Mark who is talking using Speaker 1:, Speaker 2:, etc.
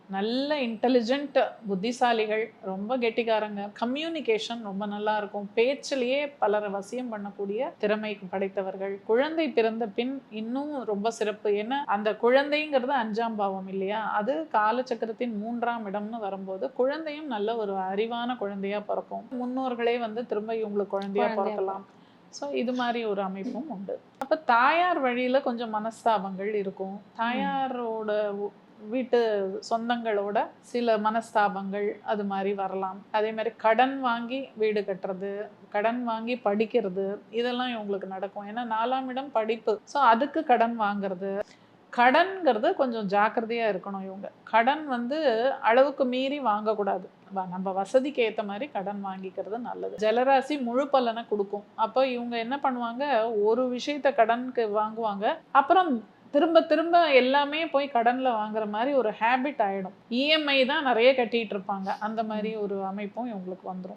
Speaker 1: நல்ல இன்டெலிஜென்ட் புத்திசாலிகள், ரொம்ப கெட்டிக்காரங்க. கம்யூனிகேஷன் ரொம்ப நல்லா இருக்கும். பேச்சிலேயே பலரை வசியம் பண்ணக்கூடிய திறமை படைத்தவர்கள். குழந்தை பிறந்த பின் இன்னும் ரொம்ப சிறப்பு. ஏன்னா அந்த குழந்தைங்கிறது 5ஆம் பாவம் இல்லையா? அது காலச்சக்கரத்தின் 3ஆம் இடம்னு வரும்போது குழந்தையும் நல்ல ஒரு அறிவான குழந்தையா பிறக்கும். முன்னோர்களே வந்து திரும்ப இவங்களுக்கு குழந்தையா
Speaker 2: குழந்தையா
Speaker 1: பிறக்கலாம்.
Speaker 2: பிறக்கும்.
Speaker 1: ஸோ இது மாதிரி ஒரு அமைப்பும் உண்டு. அப்ப தாயார் வழியில கொஞ்சம் மனஸ்தாபங்கள் இருக்கும்.
Speaker 2: ம்.
Speaker 1: தாயாரோட வீட்டு சொந்தங்களோட சில மனஸ்தாபங்கள் அது மாதிரி வரலாம். அதே மாதிரி கடன் வாங்கி வீடு கட்டுறது, கடன் வாங்கி படிக்கிறது, இதெல்லாம் இவங்களுக்கு நடக்கும். ஏன்னா 4ஆம் இடம் படிப்பு. ஸோ அதுக்கு கடன் வாங்குறது. கடன்ங்கிறது கொஞ்சம் ஜாக்கிரதையா இருக்கணும் இவங்க. கடன் வந்து அளவுக்கு மீறி வாங்கக்கூடாது. நம்ம வசதிக்கு ஏத்த மாரி கடன் வாங்கிக்கிறது நல்லது. ஜலராசி முழு பலன குடுக்கும். அப்ப இவங்க என்ன பண்ணுவாங்க, ஒரு விஷயத்த கடனுக்கு வாங்குவாங்க. அப்புறம் திரும்ப திரும்ப எல்லாமே போய் கடன்ல வாங்குற மாரி ஒரு ஹேபிட் ஆயிடும். இஎம்ஐ தான் நெறைய கட்டிட்டு இருப்பாங்க. அந்த மாரி
Speaker 2: ம்.
Speaker 1: ஒரு அமைப்பும் இவங்களுக்கு வந்துரும்.